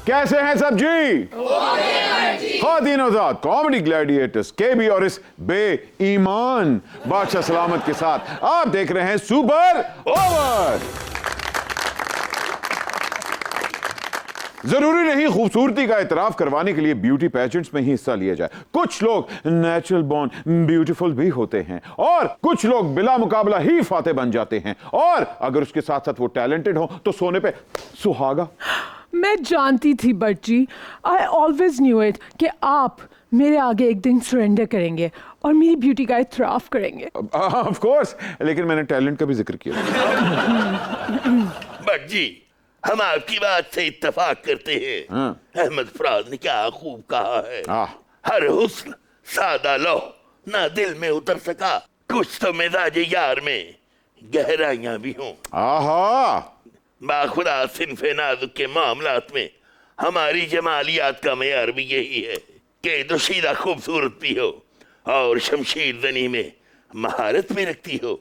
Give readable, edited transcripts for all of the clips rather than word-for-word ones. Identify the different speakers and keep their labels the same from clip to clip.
Speaker 1: कैसे हैं सब जी? खातिन आजाद कॉमेडी ग्लैडिएटर्स केबी और इस बेईमान बादशाह सलामत के साथ आप देख रहे हैं सुपर ओवर। जरूरी नहीं खूबसूरती का इतराफ करवाने के लिए ब्यूटी पेजेंट्स में ही हिस्सा लिया जाए। कुछ लोग नेचुरल बॉर्न ब्यूटीफुल भी होते हैं और कुछ लोग बिला मुकाबला ही फाते बन जाते हैं, और अगर उसके साथ साथ वो टैलेंटेड हो तो सोने पे सुहागा।
Speaker 2: मैं जानती थी बट जी, आई ऑलवेज न्यू इट कि आप मेरे आगे एक दिन सरेंडर करेंगे और मेरी ब्यूटी का इतराफ करेंगे।
Speaker 1: ऑफ कोर्स, लेकिन मैंने टैलेंट का भी जिक्र किया।
Speaker 3: बट जी, हम आपकी बात से इत्तेफाक करते हैं। अहमद फराज ने क्या खूब कहा है, हर हुस्न सादा लो ना दिल में उतर सका, कुछ तो मिजाज यार में गहराइयां भी हों।
Speaker 1: आहा,
Speaker 3: बाखुदा सिन्फे नाजुक के मामलात में हमारी जमालियात का मेयार भी यही है कि दुशीदा खूबसूरत भी हो और शमशीर जनी में महारत भी रखती हो,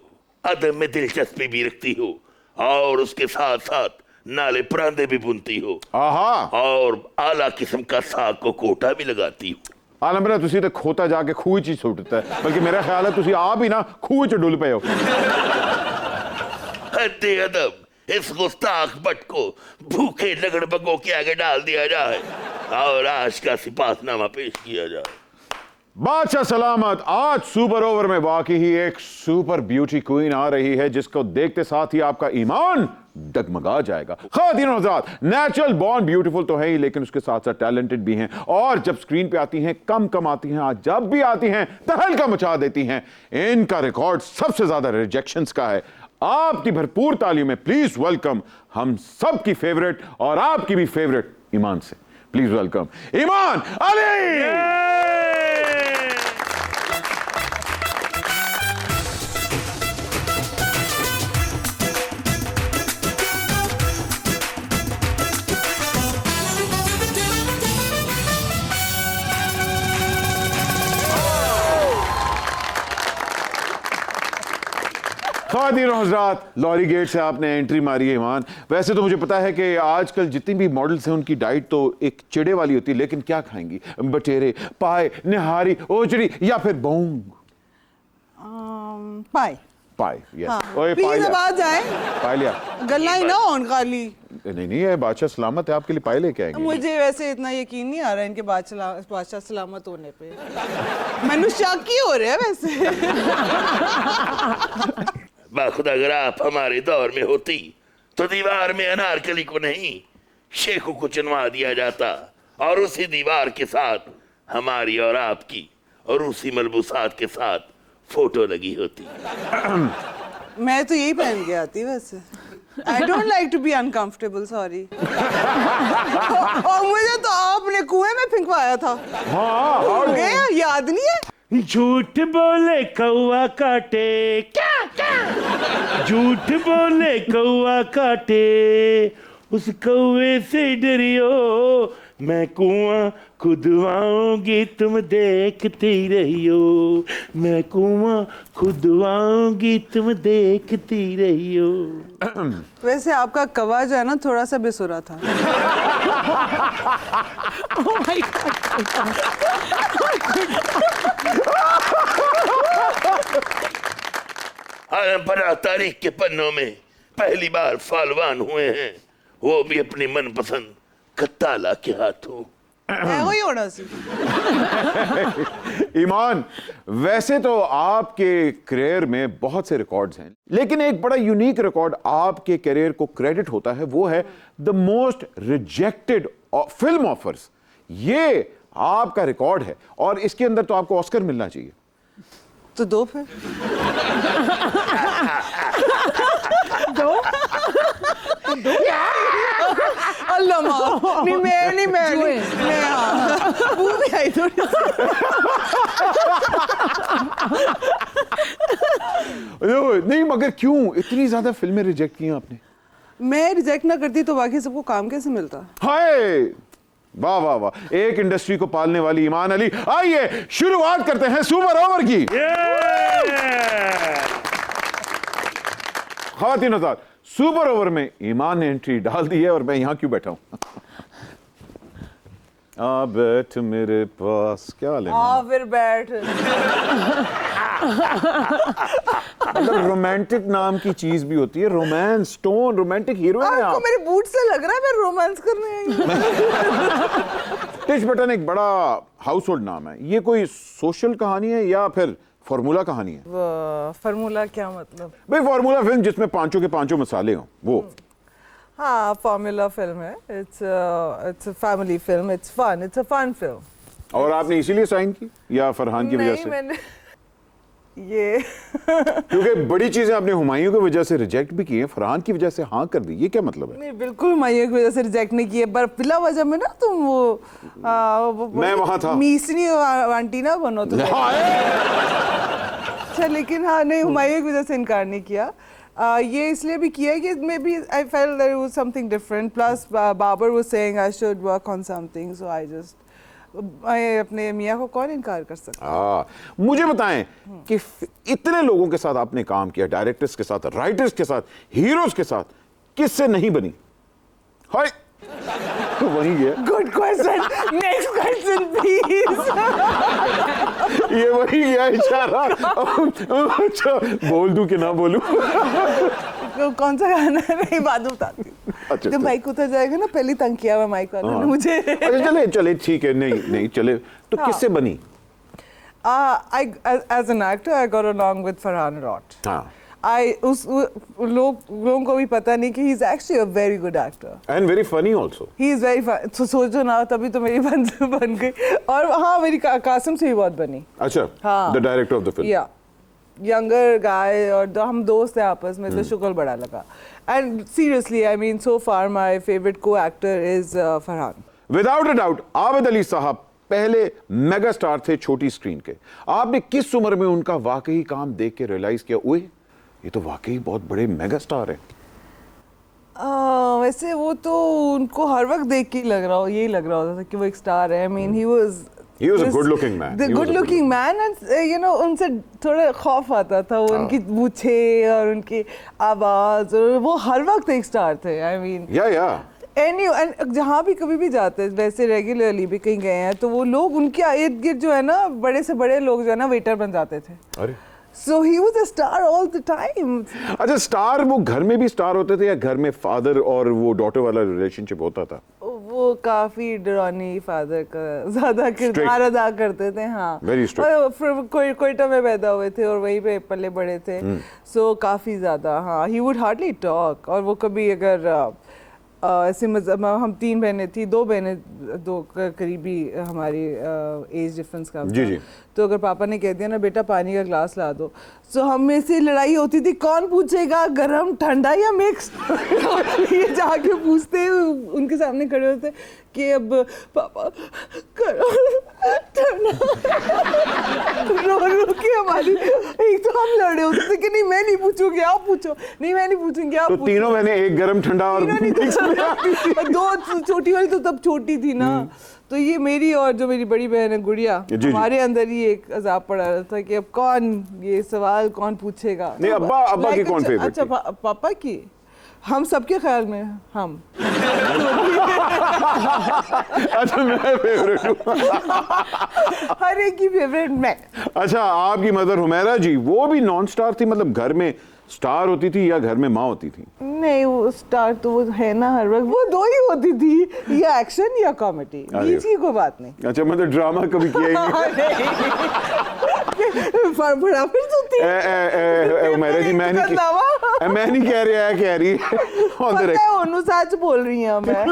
Speaker 3: अदब में दिलचस्पी भी रखती हो और उसके साथ साथ नाले परांदे भी बुनती हो।
Speaker 1: आहा,
Speaker 3: और आला किस्म का साग को कोटा भी लगाती हो।
Speaker 1: आलमरा तुसी तो खोता जाके खूह च सुटता है, बल्कि मेरा ख्याल है तुसी आप ही ना खूह च डुल पे हो।
Speaker 3: हद्दे अदब, इस गुस्ताख बट को भूखे लगड़बगों के आगे डाल दिया जाए और आज का सिपाहनामा पेश किया जाए।
Speaker 1: बादशाह सलामत, आज सुपर ओवर में वाकई ही एक सुपर ब्यूटी क्वीन आ रही है जिसको देखते साथ ही आपका ईमान डगमगा जाएगा। खातिन आजाद नेचुरल बॉर्न ब्यूटीफुल तो है ही, लेकिन उसके साथ साथ टैलेंटेड भी हैं, और जब स्क्रीन पे आती हैं कम आती हैं, आज जब भी आती हैं तहलका मचा देती हैं। इनका रिकॉर्ड सबसे ज्यादा रिजेक्शंस का है। आपकी भरपूर तालियों में प्लीज वेलकम हम सबकी फेवरेट और आपकी भी फेवरेट ईमान से। प्लीज वेलकम ईमान अली। खातिन हज़रात, लॉरी गेट से आपने एंट्री मारी है ईमान। वैसे तो मुझे पता है कि आजकल जितनी भी मॉडल्स हैं उनकी डाइट तो एक चिड़े वाली होती है, लेकिन क्या खाएंगी? बटेरे, पाए, निहारी, ओचड़ी या फिर बोंग?
Speaker 4: पाए।
Speaker 1: पाए, यस।
Speaker 4: ओए प्लीज अब आ जाए,
Speaker 1: पाए लिया।
Speaker 4: गल्ला ही ना ऑन खाली।
Speaker 1: नहीं, ये बादशाह सलामत है, आपके लिए पाए लेके आएंगे।
Speaker 4: मुझे वैसे इतना यकीन नहीं आ रहा है इनके बादशाह सलामत होने पे। मैंने शक ही हो रहा है वैसे।
Speaker 3: बाखुदा, अगर आप हमारे दौर में होती तो दीवार में अनारकली को नहीं शेखू को चुनवा दिया जाता और उसी दीवार के साथ हमारी और आपकी और उसी मलबूसात के साथ फोटो लगी होती।
Speaker 4: मैं तो यही पहन के आती वैसे। I don't like to be uncomfortable, sorry। और मुझे तो आपने कुएं में फेंकवाया था।
Speaker 1: हाँ,
Speaker 4: भूल गए, याद नहीं है?
Speaker 5: झूठ बोले कौआ काटे, क्या क्या? झूठ बोले कौआ काटे, उस कौए से डरियो, मैं कुआं खुदवाऊंगी तुम देखती रहियो, मैं कुआं खुदवाऊंगी तुम देखती रहियो।
Speaker 4: वैसे आपका कौवा जो है ना थोड़ा सा बेसुरा था।
Speaker 2: Oh my God।
Speaker 3: आलमपरा तारीख के पन्नों में पहली बार फालवान हुए हैं, वो भी अपनी मनपसंद कत्ताला के हाथों।
Speaker 4: वही होना सी।
Speaker 1: ईमान, वैसे तो आपके करियर में बहुत से रिकॉर्ड्स हैं, लेकिन एक बड़ा यूनिक रिकॉर्ड आपके करियर को क्रेडिट होता है, वो है the most rejected film offers. ये आपका रिकॉर्ड है और इसके अंदर तो आपको ऑस्कर मिलना चाहिए।
Speaker 4: तो दो फिर।
Speaker 2: दो
Speaker 4: अल्लाह माँ, नहीं मैं हाँ वो भी आई थोड़ी।
Speaker 1: नहीं, मगर क्यों इतनी ज्यादा फिल्में रिजेक्ट की आपने?
Speaker 4: मैं रिजेक्ट ना करती तो बाकी सबको काम कैसे मिलता?
Speaker 1: हाय, वाह वाह वाह, एक इंडस्ट्री को पालने वाली ईमान अली। आइए शुरुआत करते हैं सुपर ओवर की। खातिन आजाद, सुपर ओवर में ईमान ने एंट्री डाल दी है और मैं यहां क्यों बैठा हूं? आ बैठ मेरे पास, क्या लेना?
Speaker 4: हाँ फिर बैठ।
Speaker 1: मतलब रोमांटिक नाम की चीज भी होती है, रोमांस, स्टोन, रोमांटिक हीरो है
Speaker 4: आपको
Speaker 1: आप।
Speaker 4: मेरे बूट से लग रहा है मैं रोमांस करने आई हूँ।
Speaker 1: टिश बटन एक बड़ा हाउस होल्ड नाम है, ये कोई सोशल कहानी है या फिर फॉर्मूला कहानी है?
Speaker 4: फार्मूला क्या मतलब?
Speaker 1: भाई फॉर्मूला फिल्म जिसमें पांचों के पांचों मसाले हों, वो।
Speaker 4: हाँ फार्मूला फिल्म है। It's a family film, it's fun, it's a fun film.
Speaker 1: और आपने इसीलिए साइन की या फरहान की वजह
Speaker 4: नहीं
Speaker 1: से?
Speaker 4: मैंने ये
Speaker 1: क्योंकि बड़ी चीजें आपने हुमायूं की वजह से रिजेक्ट भी की हैं, फरहान की वजह से हाँ कर दी, ये क्या मतलब है?
Speaker 4: नहीं बिल्कुल माइयों की वजह से रिजेक्ट नहीं किए, पर पिला वजह में ना तुम वो
Speaker 1: मैं वहाँ था।
Speaker 4: मीसनी आंटी ना बनो तुम। अच्छा लेकिन हाँ नहीं, हुमायूं की वजह से इनकार नहीं किया। ये इसलिए भी किया कि maybe I felt there was something different, plus Babar was saying I should work on something, so I just, अपने मियाँ को कौन इनकार कर सकता?
Speaker 1: मुझे बताएं कि इतने लोगों के साथ आपने काम किया, डायरेक्टर्स के साथ, राइटर्स के साथ, हीरोज के साथ, किससे नहीं बनी? हाय वही गया।
Speaker 4: Good question, next question please.
Speaker 1: ये वही गया इशारा। अच्छा बोल दूं कि ना बोलूं?
Speaker 4: कौन सा गाना है? नहीं बाद में बताती हूँ।
Speaker 1: अच्छा,
Speaker 4: जब माइक उतर जाएगा ना, पहले तंग किया हुआ माइक वाले ने मुझे।
Speaker 1: अच्छा चले चले ठीक है, नहीं चले तो किससे बनी?
Speaker 4: As an actor, I got along with Farhan a lot.
Speaker 1: हाँ।
Speaker 4: लोगों को भी पता नहीं कि he is actually a very good actor.
Speaker 1: And very funny also.
Speaker 4: He is very fun. तो सोचो ना, तभी तो मेरी बन गई। और हाँ मेरी कासिम से भी बहुत बनी।
Speaker 1: अच्छा।
Speaker 4: हाँ।
Speaker 1: The director of the film.
Speaker 4: Yeah. Younger guy, और हम दोस्त हैं आपस में, तो शुक्र बड़ा लगा। And seriously, I mean, so far my favorite co-actor is Farhan.
Speaker 1: Without a doubt, Abid Ali साहब पहले मेगा स्टार थे छोटी स्क्रीन के। आपने किस उम्र में उनका वाकई काम देख के रियलाइज किया, ओए ये तो वाकई बहुत बड़े मेगा स्टार हैं?
Speaker 4: वैसे वो तो उनको हर वक्त देख के यही लग रहा होता था कि वो एक स्टार है। I mean, he was
Speaker 1: a good looking man.
Speaker 4: The good looking man, and you know, उनसे थोड़ा खौफ आता था, वो उनकी मूछें और उनकी आवाज, और वो हर वक्त एक स्टार थे। I mean,
Speaker 1: या
Speaker 4: and जहाँ भी कभी भी जाते हैं, वैसे रेगुलरली भी कहीं गए हैं, तो वो लोग उनके इर्द गिर्द जो है ना, बड़े से बड़े लोग जो है ना, वेटर बन जाते थे।
Speaker 1: अरे
Speaker 4: So he was a star all the time.
Speaker 1: अच्छा, स्टार वो घर में भी स्टार होते थे या घर में फादर और वो डॉटर वाला रिलेशनशिप होता था?
Speaker 4: वो काफी डरानी फादर का ज्यादा किरदार अदा करते थे। हाँ,
Speaker 1: Very strict.
Speaker 4: और फिर कोयटा में पैदा हुए थे और वहीं पे पले बड़े थे, सो काफी ज्यादा। हाँ, he would hardly talk। और वो कभी अगर ऐसे मतलब हम 3 बहनें थी, 2 बहनें, 2 करीबी हमारी एज डिफरेंस का
Speaker 1: जी जी।
Speaker 4: तो अगर पापा ने कह दिया ना बेटा पानी का ग्लास ला दो, तो हम में से लड़ाई होती थी, कौन पूछेगा गरम ठंडा या मिक्स। ये जाके पूछते, उनके सामने खड़े होते कि अब पापा गरम ठंडा। रो के हमारी, एक तो हम लड़े होते थे कि नहीं मैं नहीं पूछूंगी आप पूछो, नहीं मैं नहीं पूछूंगी आप
Speaker 1: तो
Speaker 4: पूछो।
Speaker 1: तीनों मैंने एक गरम ठंडा और
Speaker 4: और 2 छोटी वाली तो तब छोटी थी ना, तो ये मेरी और जो मेरी बड़ी बहन है गुड़िया,
Speaker 1: जी।
Speaker 4: हमारे अंदर ही एक अजाब पड़ा रहता था कि अब कौन ये सवाल कौन पूछेगा।
Speaker 1: नहीं, अब्बा की कौन फेवरेट
Speaker 4: अच्छा पापा की, हम सबके ख्याल में हम।
Speaker 1: अच्छा मैं फेवरेट हूँ।
Speaker 4: हर एक की फेवरेट मैं।
Speaker 1: अच्छा, आपकी मदर हुमैरा जी वो भी नॉन स्टार थी, मतलब घर में स्टार होती थी या घर में माँ होती थी?
Speaker 4: नहीं, वो स्टार तो वो है ना हर वक्त, वो 2 ही होती थी, या एक्शन या कॉमेडी, बीच की कोई बात नहीं।
Speaker 1: अच्छा, मतलब ड्रामा कभी किया ही नहीं?
Speaker 4: फिर तो थी।
Speaker 1: हुमैरा जी मैं नहीं कह रहा, कह रही
Speaker 4: है सच बोल रही हैं मैं।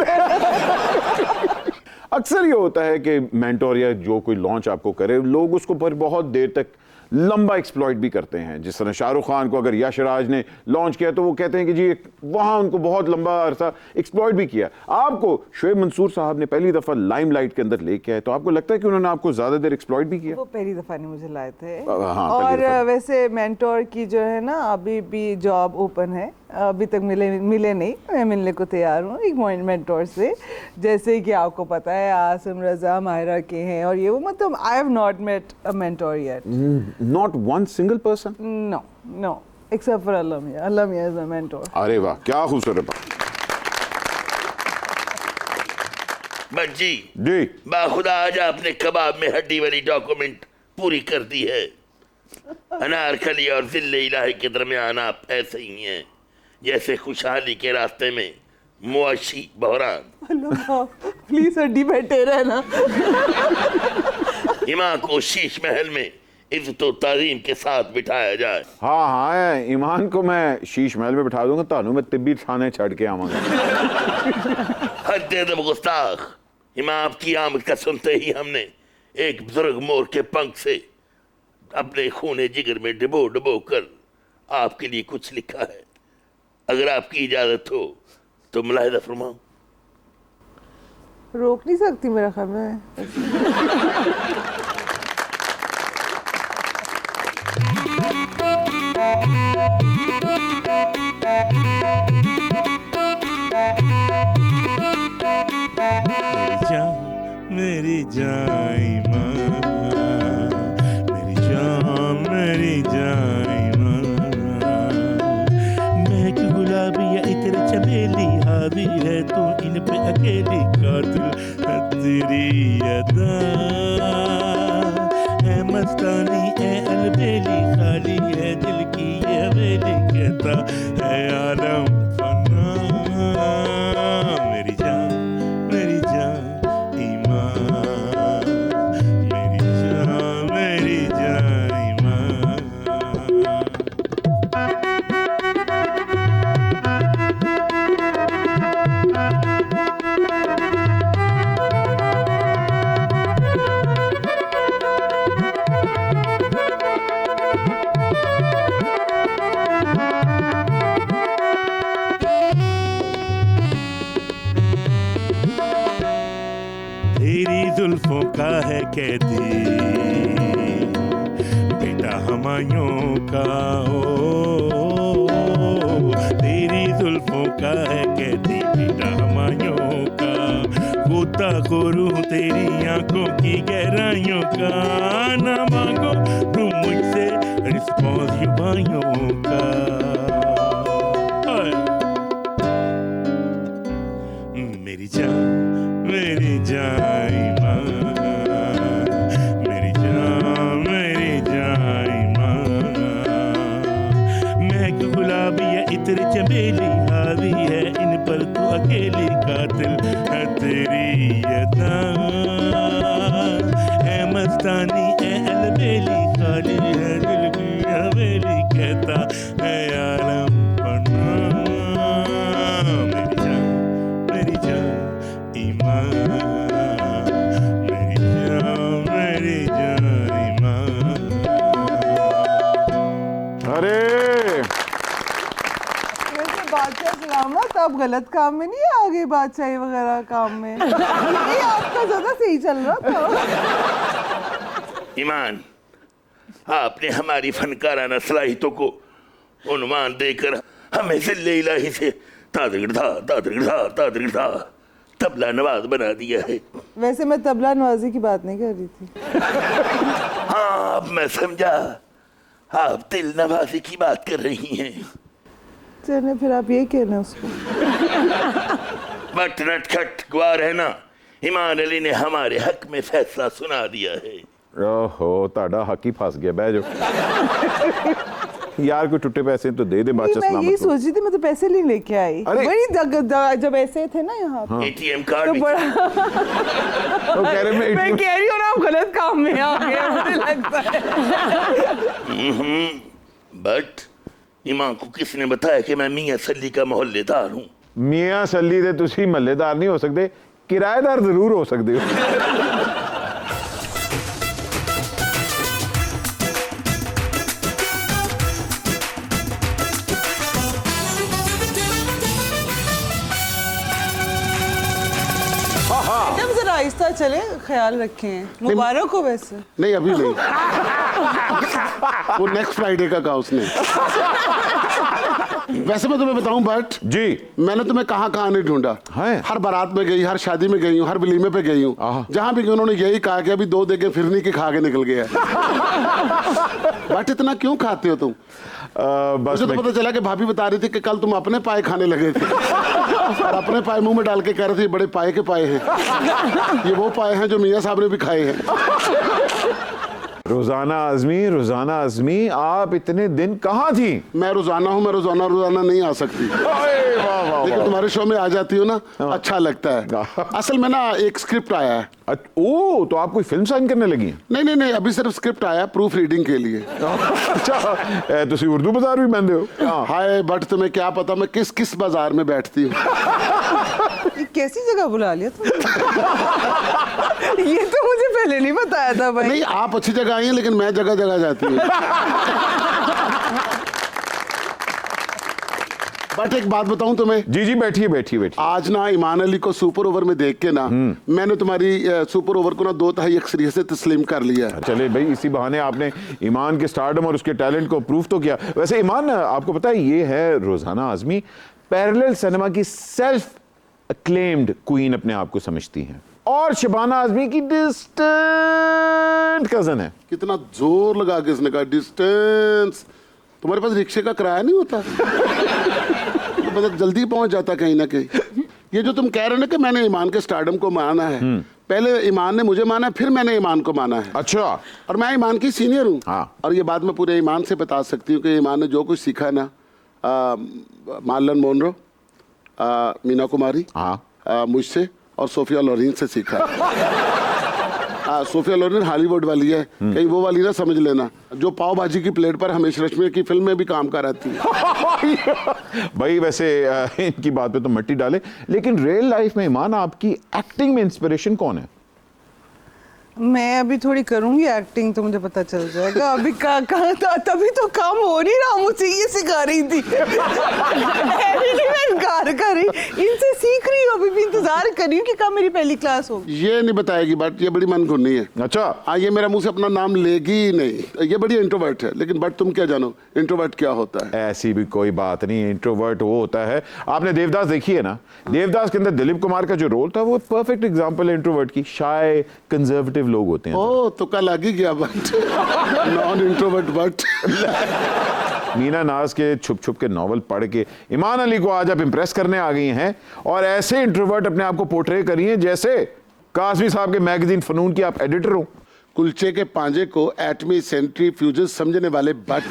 Speaker 1: अक्सर ये होता है कि मेंटोर या जो कोई लॉन्च आपको करे, लोग उसको पर बहुत देर तक लंबा एक्सप्लॉइट भी करते हैं। जिस तरह शाहरुख खान को अगर यश राज ने लॉन्च किया तो वो कहते हैं कि जी वहां उनको बहुत लंबा अरसा एक्सप्लॉइट भी किया। आपको शोएब मंसूर साहब ने पहली दफा लाइमलाइट के अंदर लेके आए, तो आपको लगता है कि उन्होंने आपको ज्यादा देर एक्सप्लॉइट भी किया?
Speaker 4: वो पहली दफा नहीं मुझे लाए थे।
Speaker 1: हाँ,
Speaker 4: और वैसे मेंटोर की जो है ना, अभी भी जॉब ओपन है, अभी तक मिले नहीं, मैं मिलने को तैयार हूँ एक मेंटोर से, जैसे कि आपको पता है आसिम रजा माहिरा के हैं और ये वो, मतलब I have not met a mentor yet.
Speaker 1: Not one single person?
Speaker 4: No except for Allah is a mentor.
Speaker 1: अरे वाह, क्या खूबसूरत बात।
Speaker 3: बट जी
Speaker 1: जी
Speaker 3: बाखुदा आज आपने कबाब में हड्डी वाली डॉक्यूमेंट पूरी कर दी है। अनारकली और जिले इलाही के दरमियान आप ऐसे ही हैं जैसे खुशहाली के रास्ते में मुआशी बहरान।
Speaker 4: प्लीज हड्डी बैठे रहना।
Speaker 3: इमाम को शीश महल में इज्जत और ताजीम के साथ बिठाया जाए।
Speaker 1: हाँ हाँ, ईमान को मैं शीश महल में बिठा दूंगा, तानू मैं तिब्बी थाने छड़ के आवांगा।
Speaker 3: हद गुस्ताख। इमाम की आमद का सुनते ही हमने एक बुजुर्ग मोर के पंख से अपने खूने जिगर में डुबो डुबो कर आपके लिए कुछ लिखा है। अगर आपकी इजाजत हो तो मुलाहिजा फरमाओ।
Speaker 4: रोक नहीं सकती मेरा ख्याल में।
Speaker 5: मेरी जान ईमान, मेरी जान मेरी जान ईमान। महक गुलाबी या इत्र चमेली हावी है तू इन पे अकेली कातिल है तेरी अदा है मस्तानी है अलबेली खाली है दिल की ये हवेली कहता है आलम फना। मेरी जान मेरी जान जुल्फों का है कैदी बेटा हमायों का ओ, तेरी जुल्फों का है कैदी बेटा हमायों का। गोता खोरू तेरी आंखों की गहराइयों का। ना मांगो तुम मुझसे रिस्पॉन्स युवाइयों का। मेरी जान मेरी जान मेरी जान मेरी जान महक गुलाबी या इत्र चमेली हावी है इन पर तू अकेली कातिल है तेरी अदा है मस्तानी है अलबेली खाली है दिल की हवेली कहता है आलम पन्ना। मेरी जान मेरी जान ईमान, मेरी जान ईमान।
Speaker 1: अरे
Speaker 4: वैसे बादशाह सलामत आप गलत काम में नहीं आगे बादशाही वगैरह काम में। ये आपका ज्यादा सही चल रहा था।
Speaker 3: ईमान आपने हमारी फनकाराना सलाहितों को उन्मान देकर हमें जिले इलाही से तादगिरधा तबला नवाज बना दिया है।
Speaker 4: वैसे मैं तबला नवाजी की बात नहीं कर रही थी।
Speaker 3: हाँ अब मैं समझा, आप दिल नवाजी की बात कर रही हैं।
Speaker 4: चलिए फिर आप ये कहना उसको।
Speaker 3: बट नटखट गवार है ना, ईमान अली ने हमारे हक में फैसला सुना दिया है।
Speaker 1: ओहो ताड़ा हक ही फंस गया, बह जाओ। यार कोई टूटे पैसे तो दे दे बादशाह
Speaker 4: मैं
Speaker 1: सलामत
Speaker 4: यही
Speaker 1: को।
Speaker 4: सोच रही थी, मैं तो पैसे नहीं लेके आई।
Speaker 1: अरे!
Speaker 4: वही जब ऐसे थे ना यहाँ पे,
Speaker 3: एटीएम कार्ड
Speaker 4: तो
Speaker 3: भी
Speaker 4: बड़ा
Speaker 1: वो कह रहे मैं
Speaker 4: मैं
Speaker 1: ATM
Speaker 4: कह रही हूँ ना आप गलत काम में आ गए मुझे लगता है।
Speaker 3: बट ईमान को किसने बताया कि मैं मियां सल्ली का मोहल्लेदार हूँ?
Speaker 1: मियां सल्ली दे तुसी महल्लेदार नहीं हो सकते, किराएदार जरूर हो सकते हो।
Speaker 4: एकदम जरा आहिस्ता चले, ख्याल रखें। मुबारक हो वैसे।
Speaker 6: नहीं अभी नहीं, वो नेक्स्ट फ्राइडे का कहा उसने। वैसे मैं तुम्हें बताऊं बट
Speaker 1: जी
Speaker 6: मैंने तुम्हें कहाँ कहाँ नहीं ढूंढा
Speaker 1: है?
Speaker 6: हर बारात में गई, हर शादी में गई हूँ, हर वलीमे पे गई हूँ, जहाँ भी गई उन्होंने यही कहा कि अभी 2 देके फिरनी की खा के निकल गया। बट इतना क्यों खाते हो तुम?
Speaker 1: बस
Speaker 6: मुझे तो पता चला कि भाभी बता रही थी कि कल तुम अपने पाए खाने लगे थे। और अपने पाए मुंह में डाल के कह रहे थे बड़े पाए के पाए हैं। ये वो पाए हैं जो मियाँ साहब ने भी खाए हैं।
Speaker 1: रोजाना आजमी, आप इतने दिन कहाँ थी? मैं
Speaker 6: मैं रोजाना नहीं आ सकती, लेकिन तुम्हारे शो में आ जाती हो ना, अच्छा लगता है। असल में ना एक स्क्रिप्ट आया है।
Speaker 1: ओ, तो आप कोई फिल्म साइन करने लगी हैं?
Speaker 6: नहीं, अभी सिर्फ स्क्रिप्ट आया प्रूफ रीडिंग के लिए।
Speaker 1: अच्छा, तुसी उर्दू बाजार भी बंदे हो?
Speaker 6: हाय बट तुम्हें क्या पता मैं किस किस बाजार में बैठती हूँ।
Speaker 4: कैसी जगह बुला लिया तुमने? ये तो मुझे पहले नहीं बताया था भाई।
Speaker 6: नहीं, आप अच्छी जगह आई हैं, लेकिन मैं जगह जगह जाती हूँ। बट एक बात बताऊं तुम्हें।
Speaker 1: जी, बैठिए।
Speaker 6: आज ना ईमान अली को सुपर ओवर में देख के ना मैंने तुम्हारी सुपर ओवर को ना 2/3 अक्सरियत से तस्लीम कर लिया है।
Speaker 1: चले भाई, इसी बहाने आपने ईमान के स्टारडम और उसके टैलेंट को प्रूफ तो किया। वैसे ईमान, आपको पता है ये है रोजाना आजमी पैरेलल सिनेमा की सेल्फ अक्लेम्ड क्वीन अपने आप को समझती हैं, और शबाना आजमी की डिस्टेंट कजन है।
Speaker 6: कितना जोर लगा के इसने कहा डिस्टेंस। तुम्हारे पास रिक्शे का किराया नहीं होता? मतलब जल्दी पहुंच जाता कहीं ना कहीं। ये जो तुम कह रहे हो ना कि मैंने ईमान के स्टारडम को माना है, पहले ईमान ने मुझे माना, फिर मैंने ईमान को माना है।
Speaker 1: अच्छा।
Speaker 6: और मैं ईमान की सीनियर हूँ।
Speaker 1: हाँ।
Speaker 6: और ये बात मैं पूरे ईमान से बता सकती हूँ कि ईमान ने जो कुछ सीखा ना, मार्लन मोनरो, मीना कुमारी, मुझसे और सोफिया लोरेन से सीखा। सोफिया लोरेन हॉलीवुड वाली है, कहीं वो वाली ना समझ लेना, जो पाव भाजी की प्लेट पर हमेश रश्मि की फिल्म में भी काम कर आती है।
Speaker 1: भाई वैसे इनकी बात पे तो मट्टी डाले, लेकिन रियल लाइफ में ईमान आपकी एक्टिंग में इंस्पिरेशन कौन है?
Speaker 4: मैं अभी थोड़ी करूंगी एक्टिंग तो मुझे पता चल जाएगा। अभी तभी तो काम हो नहीं रहा, मुझे ये सिखा रही थी। मैं इनकार कर रही, इनसे सीख रही हूँ, अभी भी इंतजार कर रही हूँ कि कब मेरी पहली क्लास होगी।
Speaker 6: ये नहीं बताएगी, बट ये बड़ी मनगुनी है।
Speaker 1: अच्छा।
Speaker 6: हाँ, ये मेरा मुंह से अपना नाम लेगी ही नहीं। ये बड़ी इंट्रोवर्ट है, लेकिन बट तुम क्या जानो इंट्रोवर्ट क्या होता है?
Speaker 1: ऐसी भी कोई बात नहीं, इंट्रोवर्ट वो होता है। आपने देवदास देखी है ना? देवदास के अंदर दिलीप कुमार का जो रोल था वो परफेक्ट एग्जांपल है इंट्रोवर्ट की। शाय कंजर्वेटिव लोग होते हैं।
Speaker 6: ओ, तो कल लगी गया but non introvert but.
Speaker 1: Meena नाज के छुप छुप के नॉवल पढ़ के ईमान अली को आज आप इंप्रेस करने आ गई हैं, और ऐसे इंट्रोवर्ट अपने आप को पोर्ट्रे करी हैं जैसे कासमी साहब के मैगजीन फनून की आप एडिटर हो।
Speaker 6: कुलचे के पांजे को एटमी सेंट्रीफ्यूजेस समझने वाले बट।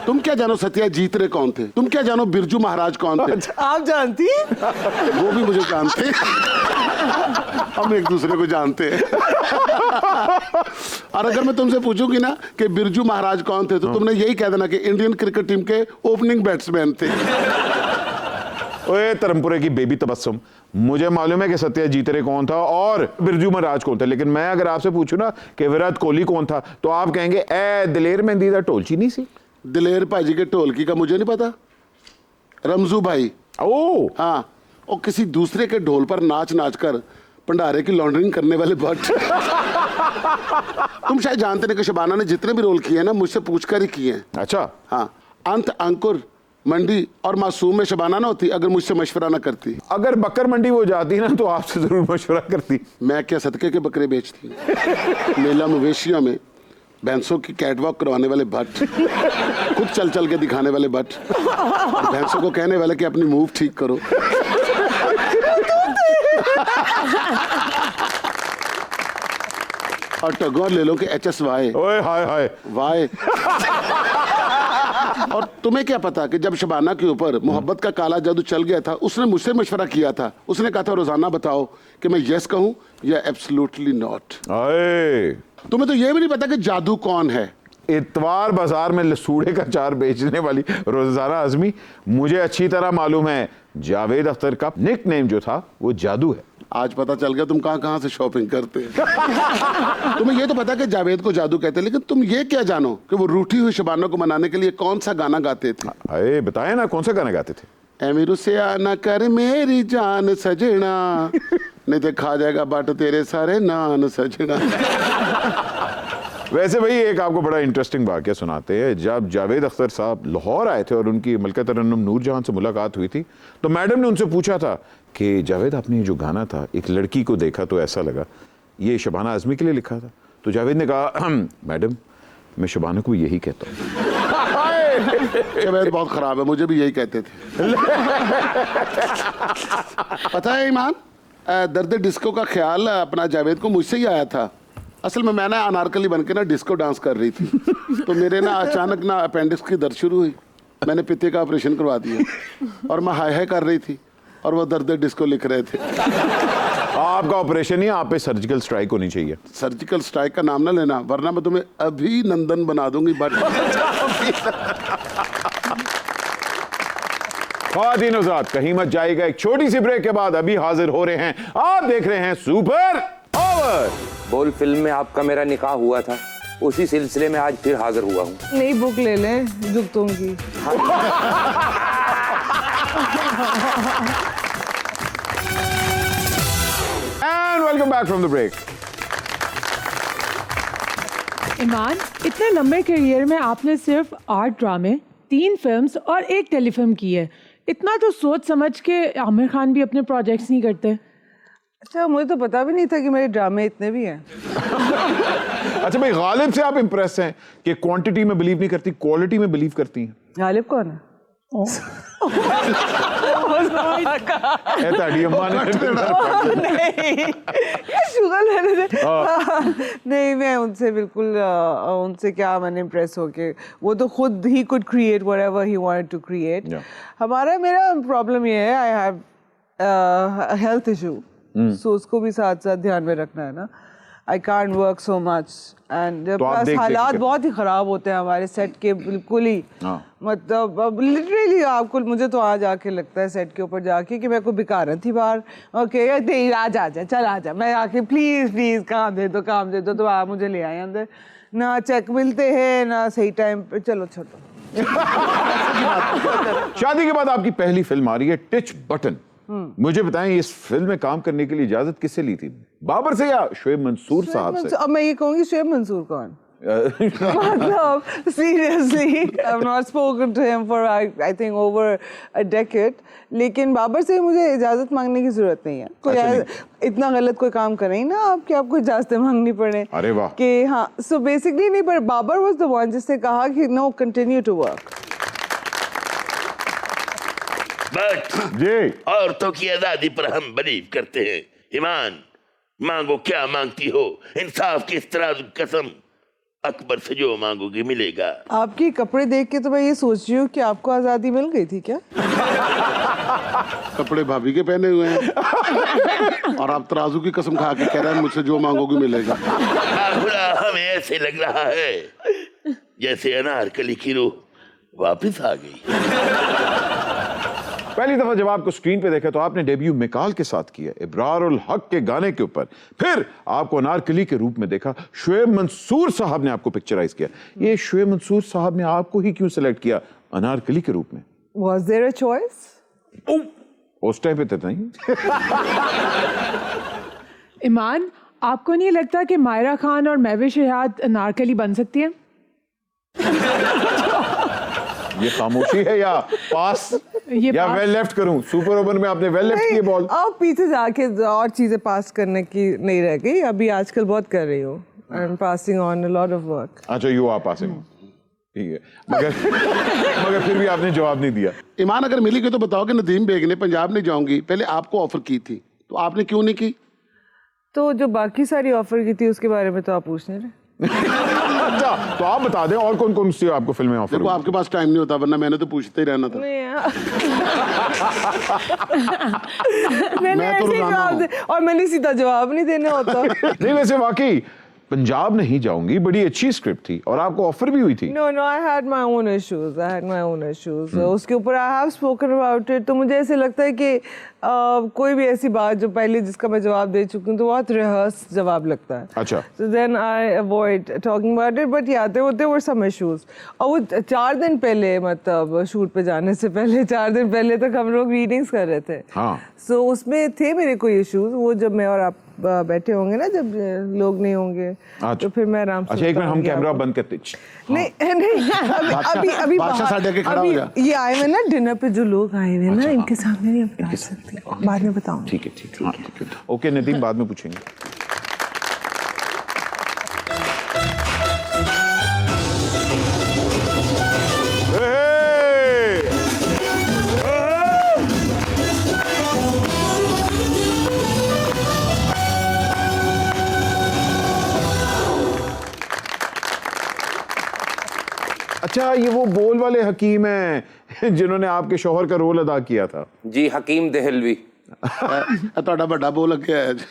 Speaker 6: तुम क्या जानो सत्या जीत रहे कौन थे? तुम क्या जानो बिरजू महाराज कौन थे?
Speaker 4: आप जानती हैं?
Speaker 6: वो भी मुझे जानते हैं। हम एक दूसरे को जानते हैं। और अगर मैं तुमसे पूछूंगी ना कि बिरजू महाराज कौन थे, तो तुमने यही कह देना कि इंडियन क्रिकेट टीम के ओपनिंग बैट्समैन थे।
Speaker 1: ओए धर्मपुरे की बेबी तबस्सुम, मुझे मालूम है कि सत्या जीतरे कौन था और बिरजू महाराज कौन था, लेकिन मैं अगर आपसे पूछूं ना कि विराट कोहली कौन था, तो आप कहेंगे ए दिलेर मेहंदी दा ढोलची नहीं सी?
Speaker 6: दिलेर भाजी के ढोलकी का मुझे नहीं पता। रमजू भाई।
Speaker 1: ओ
Speaker 6: हाँ, और किसी दूसरे के ढोल पर नाच नाच कर भंडारे की लॉन्ड्रिंग करने वाले बट। तुम शायद जानते नहीं कि शबाना ने जितने भी रोल किए हैं ना, मुझसे पूछकर ही किए हैं।
Speaker 1: अच्छा।
Speaker 6: हाँ, अंत, अंकुर, मंडी और मासूम में शबाना ना होती अगर मुझसे मशवरा ना करती।
Speaker 1: अगर बकर मंडी वो जाती ना तो आपसे जरूर मशवरा करती।
Speaker 6: मैं क्या सदके के बकरे बेचती हूँ? मेला मवेशियों में भैंसों की कैटवॉक करवाने वाले भट्ट, खुद चल चल के दिखाने वाले भट्ट, भैंसों को कहने वाले कि अपनी मूव ठीक करो। और टगोर ले लो कि HSY।
Speaker 1: ओए हाय हाय
Speaker 6: वाई। और तुम्हें क्या पता कि जब शबाना के ऊपर मोहब्बत का काला जादू चल गया था, उसने मुझसे मशवरा किया था। उसने कहा था रोजाना बताओ कि मैं यस कहूं या एब्सोल्युटली नॉट। तुम्हें तो ये भी नहीं पता कि जादू कौन है।
Speaker 1: इतवार बाजार में लसूड़े का चार बेचने वाली रोजाना आजमी, मुझे अच्छी तरह मालूम है जावेद अख्तर का निक नेम जो था वो जादू है।
Speaker 6: आज पता चल गया तुम कहां से शॉपिंग करते हैं। तुम्हें ये तो पता कि जावेद को जादू कहते हैं, लेकिन तुम ये क्या जानो कि वो रूठी हुई शबाना को मनाने के लिए कौन सा गाना गाते थे?
Speaker 1: अरे बताए ना, कौन सा गाना गाते थे?
Speaker 6: एमिरू से आना कर मेरी जान सजना, नहीं तो खा जाएगा बाट तेरे सारे नान सजना।
Speaker 1: वैसे भाई एक आपको बड़ा इंटरेस्टिंग वाकया सुनाते हैं। जब जावेद अख्तर साहब लाहौर आए थे और उनकी मलका तरन्नुम नूरजहां से मुलाकात हुई थी, तो मैडम ने उनसे पूछा था कि जावेद आपने जो गाना था एक लड़की को देखा तो ऐसा लगा, ये शबाना आजमी के लिए लिखा था? तो जावेद ने कहा मैडम मैं शबाना को यही कहता हूँ।
Speaker 6: जावेद बहुत खराब है, मुझे भी यही कहते थे। पता है ईमान, दर्द डिस्को का ख्याल अपना जावेद को मुझसे ही आया था। असल में मैं ना अनारकली बन के ना डिस्को डांस कर रही थी, तो मेरे ना अचानक ना अपेंडिक्स की दर्द शुरू हुई। मैंने पित्ते का ऑपरेशन करवा दिया और मैं हाय हाय कर रही थी और वो दर्द डिस्को लिख रहे थे।
Speaker 1: आपका ऑपरेशन नहीं, आप पे सर्जिकल स्ट्राइक होनी चाहिए।
Speaker 6: सर्जिकल स्ट्राइक का नाम ना लेना, वरना मैं तुम्हें अभिनंदन बना दूंगी। बट
Speaker 1: ख्वातीन हज़रात, कहीं मत जाइएगा, एक छोटी सी ब्रेक के बाद अभी हाजिर हो रहे हैं। आप देख रहे हैं सुपर ओवर।
Speaker 7: बोल फिल्म में आपका मेरा निकाह हुआ था, उसी सिलसिले में आज फिर हाजिर हुआ हूँ।
Speaker 4: नई बुक ले लें जुगतों की।
Speaker 1: And welcome back from the break.
Speaker 2: Imaan, इतने लंबे करियर में आपने सिर्फ 8 ड्रामे, 3 फिल्म्स और 1 टेलीफिल्म की है। इतना तो सोच समझ के आमिर खान भी अपने प्रोजेक्ट्स नहीं करते।
Speaker 4: अच्छा, मुझे तो पता भी नहीं था कि मेरे ड्रामे इतने भी हैं।
Speaker 1: अच्छा भाई, गालिब से आप इंप्रेस हैं कि क्वांटिटी में बिलीव नहीं करती, क्वालिटी में बिलीव करती हैं।
Speaker 4: गालिब कौन है?
Speaker 1: ए ताड़ी अम्मा ने
Speaker 4: शुगर लेने दे। नहीं, मैं उनसे बिल्कुल उनसे क्या मैंने इम्प्रेस होके, वो तो खुद ही could create whatever he wanted to create. मेरा प्रॉब्लम ये है, I have health issue, so उसको भी साथ साथ ध्यान में रखना है ना। I can't work so much and plus हालात बहुत ही ख़राब होते हैं हमारे सेट के, बिल्कुल ही। मतलब अब लिटरली आपको, मुझे तो आज आके लगता है सेट के ऊपर जाके कि मैं कोई भिखारन थी बाहर। ओके आज आ जा, चल आ जा, मैं आके प्लीज़ प्लीज़ काम दे दो, काम दे दो, तो आप मुझे ले आए अंदर। ना चेक मिलते हैं ना सही टाइम पे। चलो छोड़ो।
Speaker 1: शादी के बाद आपकी पहली फिल्म आ रही है टिच बटन। मुझे बताएं, इस फिल्म में काम करने के लिए इजाजत किससे ली थी? बाबर से या शुएब मंसूर साहब से?
Speaker 4: अब मैं ये कहूँगी शुएब मंसूर कौन? मतलब seriously, I've not spoken to him for I think over a decade. लेकिन बाबर से मुझे इजाज़त मांगने की ज़रूरत नहीं है। कोई इतना गलत कोई काम करे ही ना आप कि आपको इजाज़तें मांगनी पड़े।
Speaker 1: अरे वाह।
Speaker 4: कि हाँ, so basically नहीं, पर बाबर was the one जिसने कहा कि no, continue to work.
Speaker 3: But
Speaker 1: जी,
Speaker 3: औरतों की आजादी पर हम बिलीव करते हैं। ईमान, मांगो क्या मांगती हो, इंसाफ की इस तरह कसम, अकबर से जो मांगोगे मिलेगा।
Speaker 4: आपके कपड़े देख के तो मैं ये सोच रही हूँ कि आपको आज़ादी मिल गई थी क्या?
Speaker 6: कपड़े भाभी के पहने हुए हैं और आप तराजू की कसम खा के कह रहे हैं मुझसे जो मांगोगे मिलेगा।
Speaker 3: आखिरा हमें ऐसे लग रहा है जैसे अनारकली की रूह वापस आ गई।
Speaker 1: पहली दफा जब आपको स्क्रीन पे देखा तो आपने डेब्यू मिकाल के साथ किया, इब्रारुल हक के गाने के ऊपर। फिर आपको अनारकली के रूप में देखा, शुएब मंसूर साहब ने आपको पिक्चराइज किया। ये शुएब मंसूर साहब ने आपको ही क्यों सिलेक्ट किया अनारकली के रूप में?
Speaker 4: Was there a choice?
Speaker 1: उस टाइम पे तो नहीं।
Speaker 2: ईमान, आपको नहीं लगता कि मायरा खान और महविश हयात अनारकली बन सकती हैं?
Speaker 1: ये खामोशी है या पास या वेल लेफ्ट करूं? सुपर ओवर में आपने वेल लेफ्ट किए बॉल।
Speaker 4: अब पीछे जाके और चीजें पास करने की नहीं रह गई, अभी आजकल बहुत कर रही हूँ। I am passing on a lot of work.
Speaker 1: अच्छा, यू आर पासिंग, ठीक है, मगर फिर भी आपने जवाब नहीं दिया।
Speaker 6: ईमान, अगर मिली गई तो बताओ कि नदीम बेग ने पंजाब नहीं जाऊंगी पहले आपको ऑफर की थी, तो आपने क्यों नहीं की?
Speaker 4: तो जो बाकी सारी ऑफर की थी उसके बारे में तो आप पूछ नहीं रहे।
Speaker 1: अच्छा, तो आप बता दें और कौन कौन सी आपको फिल्में ऑफर
Speaker 6: देखो, आपके पास टाइम नहीं होता, वरना मैंने तो पूछते ही रहना था।
Speaker 4: मैंने
Speaker 6: मैं तो
Speaker 4: ऐसे
Speaker 6: रोजाना
Speaker 4: जवाब दे, और मैंने सीधा जवाब नहीं देना होता।
Speaker 1: नहीं, वैसे वाकई पंजाब नहीं जाऊंगी बड़ी अच्छी स्क्रिप्ट थी और आपको ऑफर भी हुई थी।
Speaker 4: No, I had my own issues. उसके ऊपर I have spoken about it. तो मुझे ऐसे लगता है कि कोई भी ऐसी बात जो पहले जिसका मैं जवाब दे चुकी हूँ तो बहुत रिहर्स जवाब लगता है।
Speaker 1: अच्छा।
Speaker 4: So then I avoid talking about it. But yeah, there were some issues. और वो 4 दिन पहले, मतलब शूट पे जाने से पहले 4 दिन पहले तक हम लोग रीडिंग्स कर रहे थे।
Speaker 1: हाँ।
Speaker 4: So उसमें थे मेरे कोई इश्यूज, वो जब मैं और आप बैठे होंगे ना, जब लोग नहीं होंगे, तो फिर मैं आराम से।
Speaker 1: अच्छा, एक मिनट, हम कैमरा बंद करते।
Speaker 4: नहीं, अभी
Speaker 6: बादशाह साइड आके खड़ा हो जा।
Speaker 4: ये आए हुए ना डिनर पे, जो लोग आए हुए ना, इनके सामने नहीं बता सकती, बाद में बताऊंगी।
Speaker 1: ठीक है, ठीक है। ओके नदीम, बाद में पूछेंगे। अच्छा, ये वो बोल वाले हकीम हैं जिन्होंने आपके शौहर का रोल अदा किया था।
Speaker 7: जी, हकीम देहलवी।
Speaker 6: ਤੁਹਾਡਾ ਵੱਡਾ ਬੋਲ ਅੱਗੇ ਆਇਆ ਜੀ।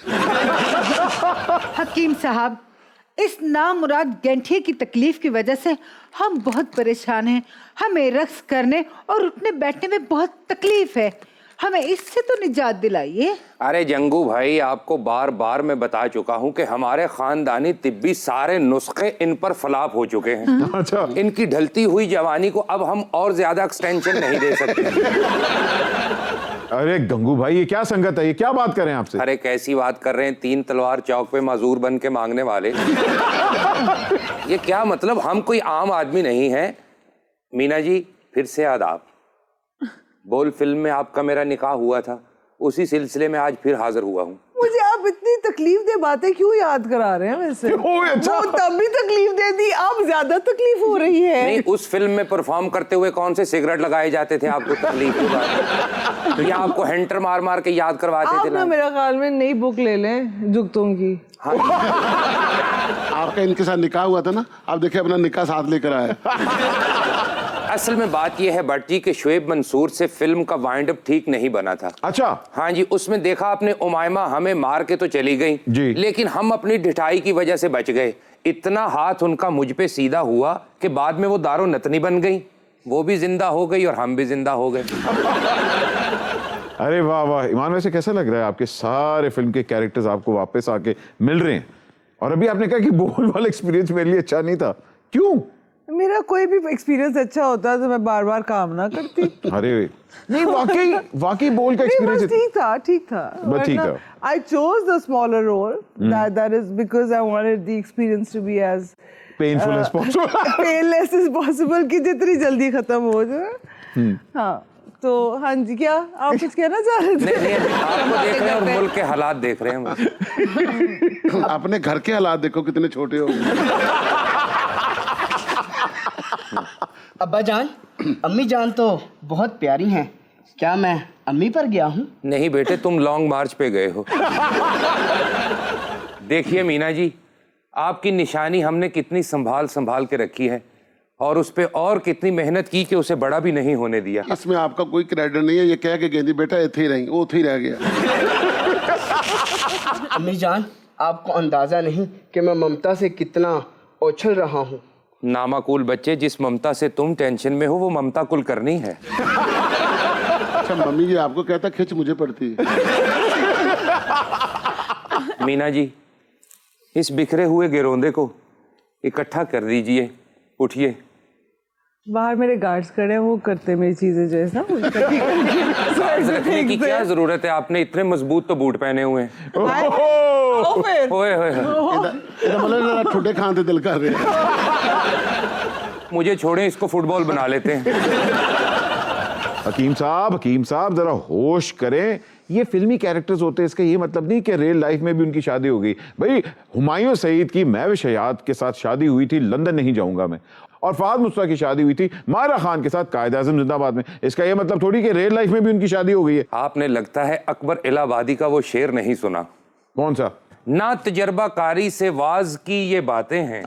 Speaker 8: हकीम साहब, इस नामुराद गैंठिए की तकलीफ की वजह से हम बहुत परेशान हैं। हमें रक्स करने और उठने बैठने में बहुत तकलीफ है, हमें इससे तो निजात दिलाइए।
Speaker 7: अरे जंगू भाई, आपको बार बार मैं बता चुका हूँ कि हमारे खानदानी तिब्बी सारे नुस्खे इन पर फलाप हो चुके हैं।
Speaker 1: अच्छा,
Speaker 7: इनकी ढलती हुई जवानी को अब हम और ज्यादा एक्सटेंशन नहीं दे सकते।
Speaker 1: अरे गंगू भाई, ये क्या संगत है, ये क्या बात कर रहे हैं आपसे?
Speaker 7: अरे कैसी बात कर रहे हैं, 3 तलवार चौक पे माजूर बन के मांगने वाले। ये क्या मतलब, हम कोई आम आदमी नहीं है। मीना जी, फिर से आदाब। बोल फिल्म में आपका मेरा निकाह हुआ था, उसी सिलसिले में आज फिर हाजिर हुआ हूँ।
Speaker 4: मुझे आप इतनी तकलीफ दे बातें क्यों याद करा रहे हैं वैसे?
Speaker 1: अच्छा।
Speaker 4: वो तब भी तकलीफ दे दी, अब ज्यादा तकलीफ हो रही है।
Speaker 7: नहीं, उस फिल्म में परफॉर्म करते हुए कौन से सिगरेट लगाए जाते थे आपको तकलीफ की बात? तो ये आपको हेंटर मार मार के याद करवाते
Speaker 4: आप
Speaker 7: थे
Speaker 4: ना
Speaker 7: ना?
Speaker 4: मेरा ख्याल में नई बुक ले लें जुगतों की।
Speaker 6: आपका इनके साथ निकाह हुआ था ना, आप देखिए अपना निकाह साथ लेकर आए।
Speaker 7: असल में बात यह है भट्ट जी कि शुएब मंसूर से फिल्म का वाइंड अप ठीक नहीं बना था।
Speaker 1: अच्छा,
Speaker 7: हाँ जी, उसमें देखा आपने, उमायमा हमें मार के तो चली गई
Speaker 1: जी,
Speaker 7: लेकिन हम अपनी ढिठाई की वजह से बच गए। इतना हाथ उनका मुझ पे सीधा हुआ कि बाद में वो दारो नतनी बन गई, वो भी जिंदा हो गई और हम भी जिंदा हो गए।
Speaker 1: अरे वाह वाह ईमान, वैसे कैसा लग रहा है आपके सारे फिल्म के कैरेक्टर्स आपको वापस आके मिल रहे हैं? और अभी आपने कहा कि बोल वाला एक्सपीरियंस मेरे लिए अच्छा नहीं था, क्यों?
Speaker 4: मेरा कोई भी एक्सपीरियंस अच्छा होता तो मैं बार बार काम ना करती।
Speaker 1: अरे नहीं, वाकई बोल का एक्सपीरियंस
Speaker 4: ठीक था।
Speaker 1: बस ठीक था।
Speaker 4: I chose the smaller role. That is because I wanted the experience to be as
Speaker 1: painful as possible,
Speaker 4: painless as possible, कि जितनी जल्दी खत्म हो जाए। हाँ, तो हाँ जी, क्या आप कुछ कहना चाह रहे थे?
Speaker 7: नहीं, आपको देख रहे हैं और मुल्क के हालात देख रहे हैं।
Speaker 6: अपने घर के हालात देखो कितने छोटे हो गए।
Speaker 9: अब्बा जान, अम्मी जान तो बहुत प्यारी हैं, क्या मैं अम्मी पर गया हूँ?
Speaker 7: नहीं बेटे, तुम लॉन्ग मार्च पे गए हो। देखिए मीना जी, आपकी निशानी हमने कितनी संभाल के रखी है और उस पे और कितनी मेहनत की कि उसे बड़ा भी नहीं होने दिया।
Speaker 6: इसमें आपका कोई क्रेडिट नहीं है, ये कह के गेंदी बेटा इथे ही रही, वो उथे ही रह गया।
Speaker 9: अम्मी जान, आपको अंदाजा नहीं कि मैं ममता से कितना उछल रहा हूँ।
Speaker 7: नामाकुल बच्चे, जिस ममता से तुम टेंशन में हो वो ममता कुल करनी है।
Speaker 6: अच्छा, मम्मी जी आपको कहता खिंच मुझे पड़ती है।
Speaker 7: मीना जी, इस बिखरे हुए गिरोंदे को इकट्ठा कर दीजिए, उठिए।
Speaker 4: बाहर मेरे गार्ड्स खड़े हैं, वो करते मेरी चीजें जो है ना
Speaker 7: गार्ड्स रखने की क्या जरूरत है, आपने इतने मजबूत तो बूट पहने हुए हैं। ओए होए,
Speaker 6: मतलब ठुड्डे खाने दिल कर रहे हैं।
Speaker 7: मुझे छोड़े, इसको फुटबॉल बना लेते हैं।
Speaker 1: हकीम साहब जरा होश करें, ये फिल्मी कैरेक्टर्स होते हैं, इसका ये मतलब नहीं कि रियल लाइफ में भी उनकी शादी हो गई। भाई, हुमायूं सईद की महविश हयात के साथ शादी हुई थी लंदन नहीं जाऊंगा मैं, और फहद मुस्तफा की शादी हुई थी मायरा खान के साथ कायद आज़म जिंदाबाद में। इसका ये मतलब थोड़ी कि रियल लाइफ में भी उनकी शादी हो गई है।
Speaker 7: आपने लगता है अकबर इलाहाबादी का वो शेर नहीं सुना।
Speaker 1: कौन सा?
Speaker 7: ना तजर्बाकारी से वाज की ये बातें हैं,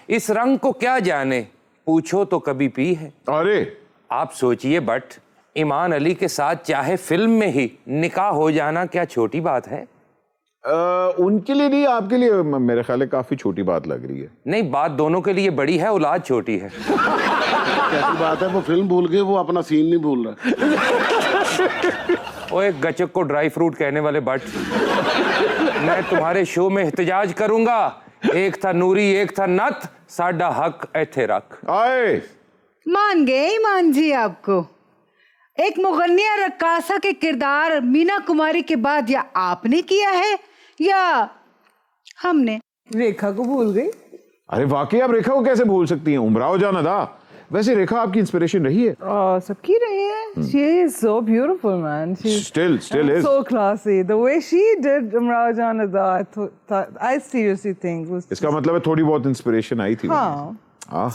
Speaker 7: इस रंग को क्या जाने, पूछो तो कभी पी है।
Speaker 1: अरे
Speaker 7: आप सोचिए बट, ईमान अली के साथ चाहे फिल्म में ही निकाह हो जाना क्या छोटी बात है?
Speaker 1: उनके लिए नहीं, आपके लिए मेरे ख्याल है काफी छोटी बात लग रही है।
Speaker 7: नहीं, बात दोनों के लिए बड़ी है, औलाद छोटी है।
Speaker 6: कैसी बात है, वो फिल्म भूल गए, वो अपना सीन नहीं भूल रहा।
Speaker 7: ओए गचक को ड्राई फ्रूट कहने वाले बट, मैं तुम्हारे शो में एहतजाज करूंगा। एक था नूरी, एक था नत, साडा हक ऐथे रख।
Speaker 1: आए
Speaker 8: मान गए ईमान जी आपको। एक मुगन्निया रक्कासा के किरदार मीना कुमारी के बाद या आपने किया है या हमने।
Speaker 4: रेखा को भूल गई।
Speaker 1: अरे वाकई आप रेखा को कैसे भूल सकती हैं? उमराव जान अदा। वैसे रेखा आपकी इंस्पिरेशन रही है?
Speaker 4: सबकी रही है। She is so beautiful, man. She's
Speaker 1: Still is.
Speaker 4: So classy. The way she did Umrao Jan Ada, I seriously think was.
Speaker 1: इसका मतलब है थोड़ी बहुत इंस्पिरेशन आई थी।
Speaker 4: हाँ,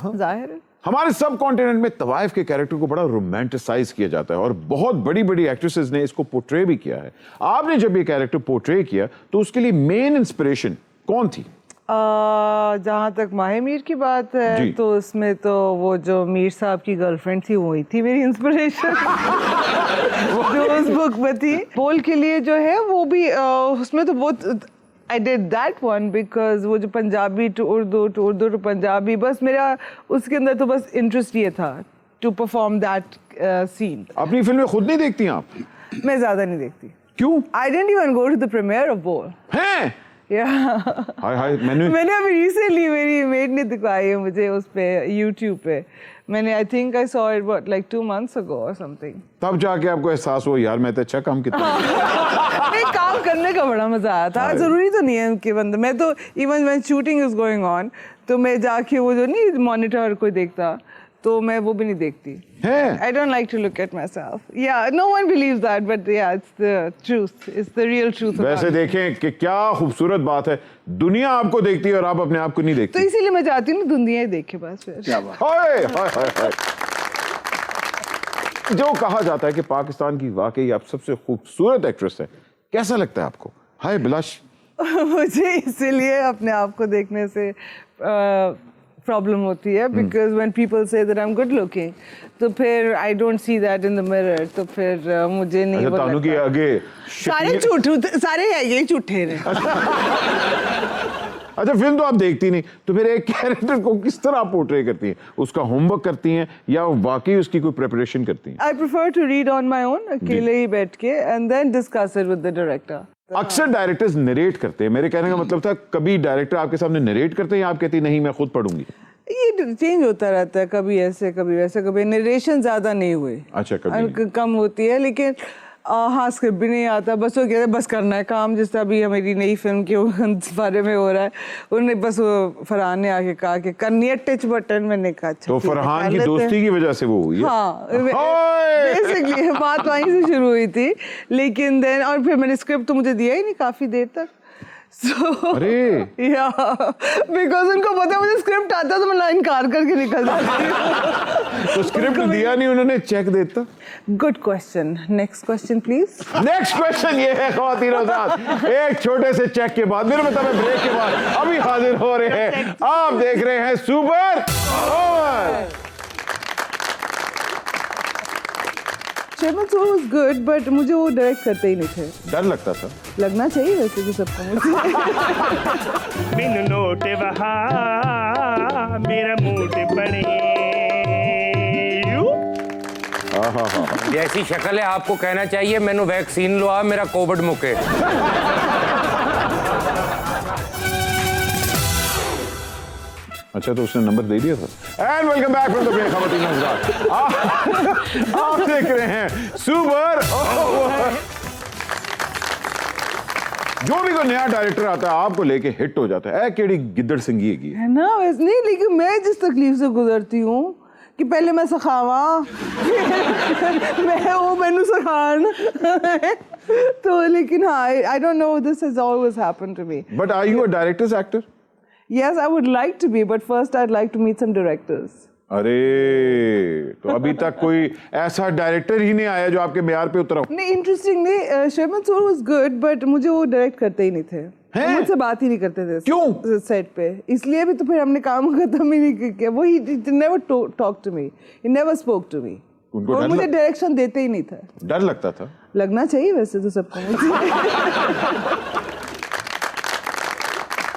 Speaker 4: जाहिर है।
Speaker 1: हमारे सब कॉन्टिनेंट में तवाइफ के कैरेक्टर को बड़ा रोमांटिसाइज किया जाता है और बहुत बड़ी बड़ी एक्ट्रेसेस ने इसको पोर्ट्रे भी किया है। आपने जब ये कैरेक्टर पोर्ट्रे किया तो उसके लिए मेन इंस्पिरेशन कौन थी?
Speaker 4: जहाँ तक माहे मीर की बात है
Speaker 1: जी।
Speaker 4: तो उसमें तो वो जो मीर साहब की गर्लफ्रेंड थी वही थी मेरी इंस्पिरेशन जो उस बुक में थी। बोल के लिए जो है वो भी उसमें तो बहुत I did that one because वो जो पंजाबी टू उर्दू टू पंजाबी, बस मेरा उसके अंदर तो बस इंटरेस्ट ये था टू परफॉर्म दैट सीन।
Speaker 1: अपनी फिल्में खुद नहीं देखती आप?
Speaker 4: मैं ज़्यादा नहीं देखती।
Speaker 1: क्यों?
Speaker 4: I didn't even go to the premiere of Bowl.
Speaker 1: हैं? हाय हाय
Speaker 4: मैंने अभी रिसेंटली मेरी मेड ने दिखाई है मुझे उस पे YouTube पे। मैंने I think I saw it what like 2 months ago or something।
Speaker 1: तब जाके आपको एहसास हुआ यार मैं तो अच्छा काम किया।
Speaker 4: नहीं, काम करने का बड़ा मजा आया था। जरूरी तो नहीं है कि बंदा, मैं तो even when shooting is going on तो मैं जाके वो जो नहीं मॉनिटर कोई देखता तो मैं वो भी नहीं देखती।
Speaker 1: हैं?
Speaker 4: I don't like to look at myself. Yeah, no one believes that, but yeah, it's the truth. It's the real truth.
Speaker 1: वैसे देखें कि क्या खूबसूरत बात है, दुनिया आपको देखती है और आप अपने आप को नहीं
Speaker 4: तो
Speaker 1: देखती।
Speaker 4: इसीलिए मैं चाहती हूँ दुनिया ही देखे बस फिर।
Speaker 1: हाय हाय हाय हाय। जो कहा जाता है कि पाकिस्तान की वाकई आप सबसे खूबसूरत एक्ट्रेस है, कैसा लगता है आपको? हाय ब्लश।
Speaker 4: मुझे इसीलिए अपने आप को देखने से प्रॉब्लम होती है because when people say that I am good looking तो फिर I don't see that in the mirror, तो फिर मुझे नहीं वो
Speaker 1: तानू की आगे
Speaker 4: सारे झूठ सारे है ये झूठे ने।
Speaker 1: अच्छा फिल्म तो आप देखती नहीं, तो फिर एक कैरेक्टर को किस तरह पोर्ट्रे करती हैं? उसका होमवर्क करती हैं या वाकई उसकी कोई प्रिपरेशन करती हैं?
Speaker 4: I prefer to read on my own, अकेले ही बैठ के and then discuss it with the director.
Speaker 1: अक्सर डायरेक्टर्स नरेट करते हैं, मेरे कहने का मतलब था कभी डायरेक्टर आपके सामने नरेट करते हैं या आप कहती नहीं मैं खुद पढ़ूंगी?
Speaker 4: ये चेंज होता रहता है, कभी ऐसे कभी वैसे, कभी नरेशन ज्यादा नहीं हुए।
Speaker 1: अच्छा कभी
Speaker 4: कम होती है, लेकिन हाँ स्क्रिप्ट भी नहीं आता, बस वो कहते हैं बस करना है काम। जिस तरह अभी मेरी नई फिल्म के बारे में हो रहा है, उन्होंने बस वो फरहान ने आके कहा कि करनी है टच बटन, मैंने कहा अच्छा।
Speaker 1: तो फरहान की दोस्ती की वजह से वो हुई है?
Speaker 4: हाँ बेसिकली बात वहीं से शुरू हुई थी, लेकिन देन और फिर मैंने स्क्रिप्ट तो मुझे दिया ही नहीं काफी देर तक।
Speaker 1: अरे
Speaker 4: या बिकॉज उनको पता है मुझे स्क्रिप्ट आता तो मैं इनकार करके निकल जाती।
Speaker 1: तो स्क्रिप्ट दिया नहीं उन्होंने, चेक देता?
Speaker 4: Good question, next question please.
Speaker 1: Next question ये है ख्वातीन और हज़रात, एक छोटे से चेक के बाद, मेरे मतलब ब्रेक के बाद अभी हाजिर हो रहे हैं। आप देख रहे हैं सुपर ओवर।
Speaker 4: शेरमन सोर वाज गुड बट मुझे वो डायरेक्ट करते ही नहीं थे।
Speaker 1: डर लगता था?
Speaker 4: लगना चाहिए वैसे भी सबको मुझे।
Speaker 5: बिन नोट वहा मेरा मूड बने।
Speaker 7: जैसी शक्ल है आपको कहना चाहिए मैंने वैक्सीन लो आ मेरा कोविड मुके।
Speaker 1: अच्छा तो उसने नंबर दे दिया था। And welcome back from the break ख्वातीन और हज़रात, आप देख रहे हैं सुपर ओवर। जो भी कोई नया डायरेक्टर आता है आपको लेके हिट हो जाता है, केड़ी गिद्दड़ संगीएगी
Speaker 4: है ना वैसे नहीं, लेकिन मैं जिस तकलीफ से गुजरती हूँ कि पहले मैं सखावा मैं वो मैनू सखान तो लेकिन हाँ I don't know, this has always happened to me.
Speaker 1: But are you a director's actor?
Speaker 4: Yes, I would like to be, but first I'd like to meet some directors.
Speaker 1: अरे तो अभी तक कोई ऐसा डायरेक्टर ही नहीं आया जो आपके म्यार पे उतरा?
Speaker 4: नहीं इंटरेस्टिंग नहीं, शेरमन सोर वाज गुड बट मुझे वो डायरेक्ट करते ही नहीं थे, मुझसे बात ही नहीं करते थे।
Speaker 1: क्यों?
Speaker 4: सेट पे, इसलिए भी तो फिर हमने काम खत्म ही नहीं किया। वो he never talk to me, he never spoke to me, और मुझे डायरेक्शन देते ही नहीं था।
Speaker 1: डर लगता था?
Speaker 4: लगना चाहिए वैसे तो सबको।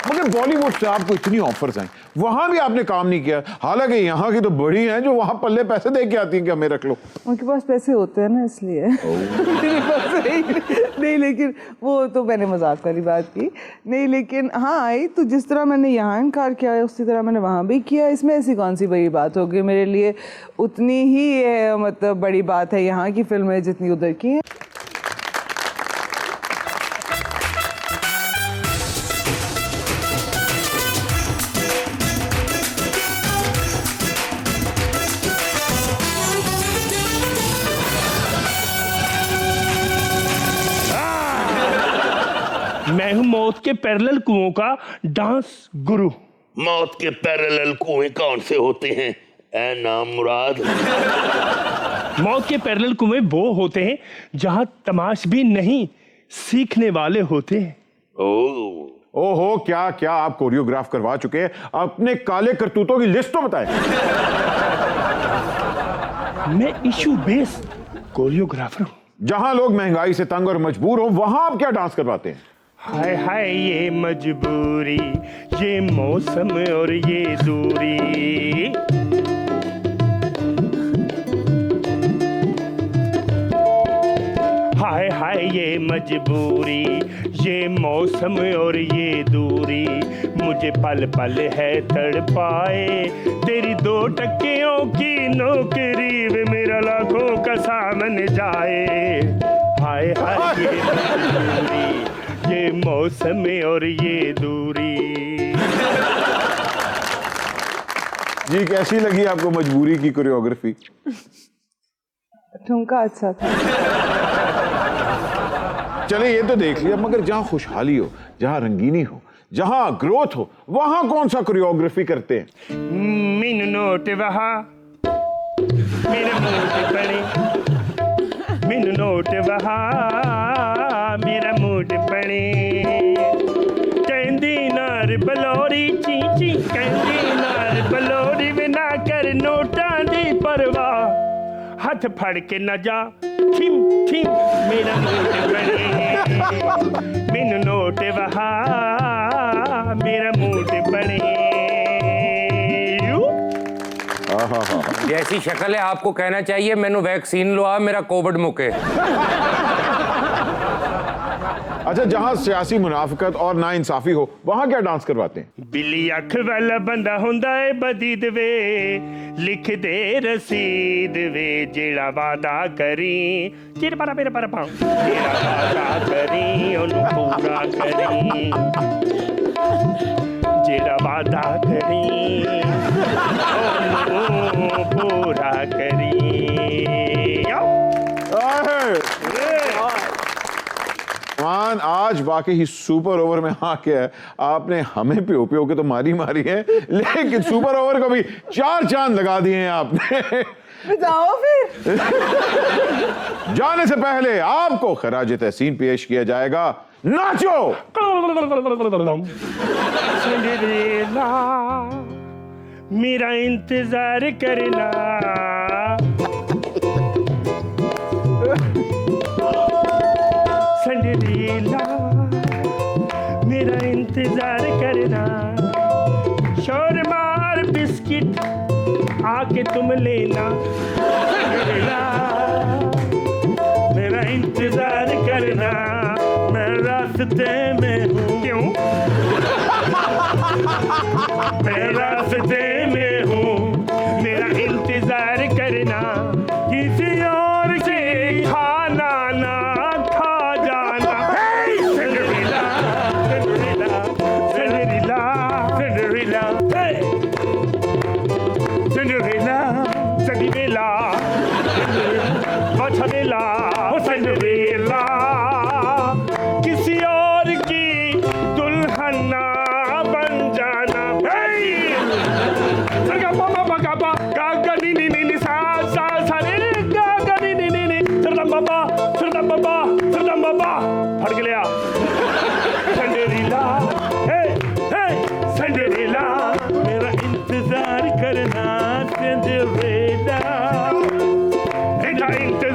Speaker 1: मगर बॉलीवुड से आपको इतनी ऑफर्स हैं, वहां भी आपने काम नहीं किया, हालांकि यहाँ की तो बड़ी हैं जो वहां पल्ले पैसे दे के आती हैं कि हमें रख लो।
Speaker 4: उनके पास पैसे होते हैं ना इसलिए। नहीं लेकिन वो तो मैंने मजाक वाली बात की, नहीं लेकिन हाँ आई तो जिस तरह मैंने यहाँ इनकार किया है उसी तरह मैंने वहाँ भी किया। इसमें ऐसी कौन सी बड़ी बात होगी, मेरे लिए उतनी ही मतलब बड़ी बात है यहाँ की फिल्में जितनी उधर की हैं।
Speaker 5: मैं हूं मौत के पैरेलल कुओं का डांस गुरु।
Speaker 3: मौत के पैरेलल कुएं कौन से होते हैं ए नाम मुराद?
Speaker 5: मौत के पैरेलल कुएं वो होते हैं जहां तमाश भी नहीं सीखने वाले होते हैं।
Speaker 1: ओहो, क्या क्या आप कोरियोग्राफ करवा चुके हैं। अपने काले करतूतों की लिस्ट तो बताएं।
Speaker 5: मैं इशू बेस कोरियोग्राफर हूँ।
Speaker 1: जहां लोग महंगाई से तंग और मजबूर हो, वहां आप क्या डांस करवाते हैं?
Speaker 5: हाय हाय ये मजबूरी, ये मौसम और ये दूरी। हाय हाय ये मजबूरी, ये मौसम और ये दूरी, मुझे पल पल है तड़पाए, तेरी 2 टकियों की नौकरी वे मेरा लाखों का सामन जाए। हाय हाय ये मजबूरी, ये मौसम और ये दूरी।
Speaker 1: जी, कैसी लगी आपको मजबूरी की कोरियोग्राफी?
Speaker 4: ठुमका अच्छा था।
Speaker 1: चले ये तो देख लिया, मगर जहां खुशहाली हो, जहां रंगीनी हो, जहां ग्रोथ हो, वहां कौन सा कोरियोग्राफी करते हैं?
Speaker 5: मीनू नोट वहा मेरे मूड पड़े, मीनू नोट वहा मेरा मूड पड़े, कहंदी नार बलोरी ची ची, कहंदी नार बलोरी बिना कर नोटां दी परवाह, हाथ फड़ के न जा खिम खिम मेरा मूड बने, मीनू नोट वहा मेरा मूड बने।
Speaker 7: जैसी शक्ल है आपको कहना चाहिए मैंने वैक्सीन लो आ, मेरा कोविड मुके।
Speaker 1: अच्छा, जहां सियासी मुनाफिकत और नाइंसाफी हो, वहां क्या डांस करवाते हैं?
Speaker 5: बिल्ली अख वाला बंदा हुंदा है बदी दवे, लिख दे रसीद वे, जेड़ा वादा करी चिर पारा मेरा पारा पाऊं, जेड़ा वादा करी ओनू पूरा करी, जेड़ा वादा करी ओनू पूरा करी।
Speaker 1: मान आज वाकई ही सुपर ओवर में आके आपने हमें पियो के तो मारी है, लेकिन सुपर ओवर को भी 4 चांद लगा दिए हैं आपने।
Speaker 4: जाओ फिर।
Speaker 1: जाने से पहले आपको खराज तहसीन पेश किया जाएगा। नाचो।
Speaker 5: सिंड्रेला मेरा इंतजार करना, सिंड्रेला मेरा इंतजार करना, शोर मार बिस्किट आके तुम लेना, सिंड्रेला मेरा इंतजार करना, मैं रास्ते में हूँ। क्यों? मैं रास्ते में हूँ, मेरा इंतजार करना, किसी और से खाना ना खा जाना। Cinderella Cinderella Cinderella Cinderella Cinderella Cinderella Cinderella Cinderella किसी और की दुल्हन ना बन जाना। फट गया सिंड्रेला, सिंड्रेला मेरा इंतजार करना, सिंड्रेला मेरा इंतजार